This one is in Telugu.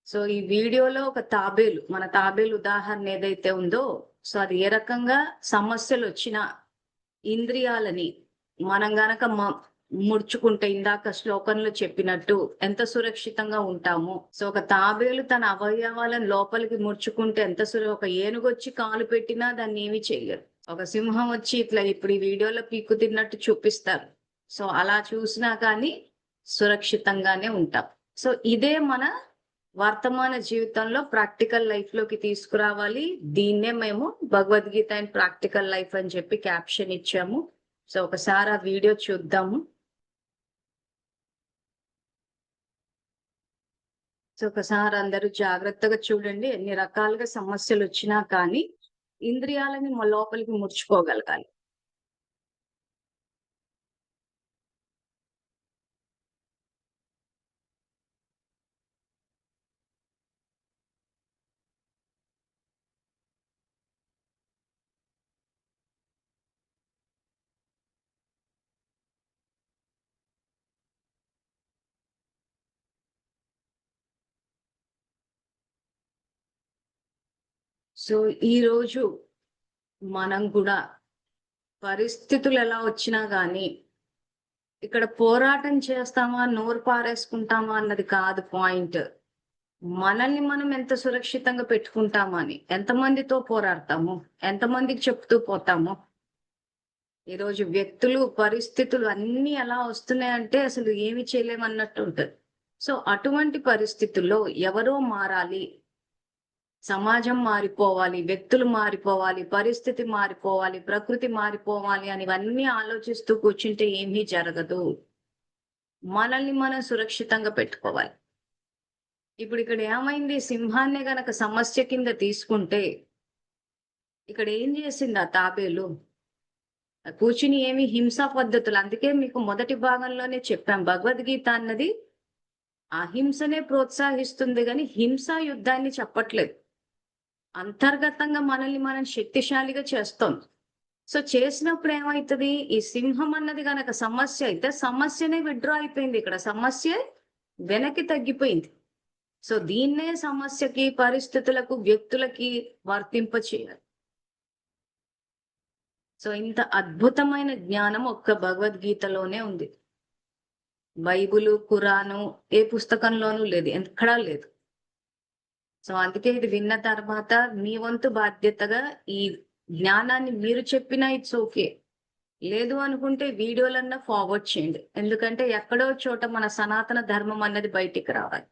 సో ఈ వీడియోలో ఒక తాబేలు, మన తాబేలు ఉదాహరణ ఏదైతే ఉందో, సో అది ఏ రకంగా సమస్యలు వచ్చినా ఇంద్రియాలని మనం గనక ముడుచుకుంటే ఇందాక శ్లోకంలో చెప్పినట్టు ఎంత సురక్షితంగా ఉంటామో. సో ఒక తాబేలు తన అవయవాలను లోపలికి ముడుచుకుంటే ఒక ఏనుగొచ్చి కాలు పెట్టినా దాన్ని ఏమీ చెయ్యరు. ఒక సింహం వచ్చి ఇట్లా ఇప్పుడు ఈ వీడియోలో పీక్కు తిన్నట్టు చూపిస్తారు. సో అలా చూసినా కానీ సురక్షితంగానే ఉంటాం. సో ఇదే మన వర్తమాన జీవితంలో ప్రాక్టికల్ లైఫ్ లోకి తీసుకురావాలి. దీన్నే మేము భగవద్గీత అండ్ ప్రాక్టికల్ లైఫ్ అని చెప్పి క్యాప్షన్ ఇచ్చాము. సో ఒకసారి ఆ వీడియో చూద్దాము. సో ఒకసారి అందరూ జాగ్రత్తగా చూడండి. ఎన్ని రకాలుగా సమస్యలు వచ్చినా కానీ ఇంద్రియాలని లోపలికి ముడుచుకోగలగాలి. సో ఈరోజు మనం కూడా పరిస్థితులు ఎలా వచ్చినా గానీ ఇక్కడ పోరాటం చేస్తామా, నోరు పారేసుకుంటామా అన్నది కాదు పాయింట్. మనల్ని మనం ఎంత సురక్షితంగా పెట్టుకుంటామా అని. ఎంతమందితో పోరాడతాము, ఎంతమందికి చెప్తూ పోతాము. ఈరోజు వ్యక్తులు, పరిస్థితులు అన్ని ఎలా వస్తున్నాయంటే అసలు ఏమి చేయలేమన్నట్టు ఉంటుంది. సో అటువంటి పరిస్థితుల్లో ఎవరో మారాలి, సమాజం మారిపోవాలి, వ్యక్తులు మారిపోవాలి, పరిస్థితి మారిపోవాలి, ప్రకృతి మారిపోవాలి అని ఇవన్నీ ఆలోచిస్తూ కూర్చుంటే ఏమీ జరగదు. మనల్ని మనం సురక్షితంగా పెట్టుకోవాలి. ఇప్పుడు ఇక్కడ ఏమైంది, సింహాన్నే గనక సమస్య కింద తీసుకుంటే ఇక్కడ ఏం చేసింది ఆ తాబేలు? కూర్చుని ఏమి హింసా పద్ధతులు, అందుకే మీకు మొదటి భాగంలోనే చెప్పాం, భగవద్గీత అన్నది అహింసనే ప్రోత్సహిస్తుంది కానీ హింసా యుద్ధాన్ని చెప్పట్లేదు. అంతర్గతంగా మనల్ని మనం శక్తిశాలిగా చేస్తాం. సో చేసినప్పుడు ఏమవుతుంది, ఈ సింహం అన్నది గనక సమస్య అయితే సమస్యనే విత్డ్రా అయిపోయింది. ఇక్కడ సమస్య వెనక్కి తగ్గిపోయింది. సో దీన్నే సమస్యకి, పరిస్థితులకు, వ్యక్తులకి వర్తింప చేయాలి. సో ఇంత అద్భుతమైన జ్ఞానం ఒక్క భగవద్గీతలోనే ఉంది. బైబులు, ఖురాను ఏ పుస్తకంలోనూ లేదు, ఎక్కడా లేదు. సో అందుకే ఇది విన్న తర్వాత మీ వంతు బాధ్యతగా ఈ జ్ఞానాన్ని మీరు చెప్పినా ఇట్స్ ఓకే. లేదు అనుకుంటే వీడియోలన్నా ఫార్వర్డ్ చేయండి. ఎందుకంటే ఎక్కడో చోట మన సనాతన ధర్మం అన్నది బయటికి రావాలి.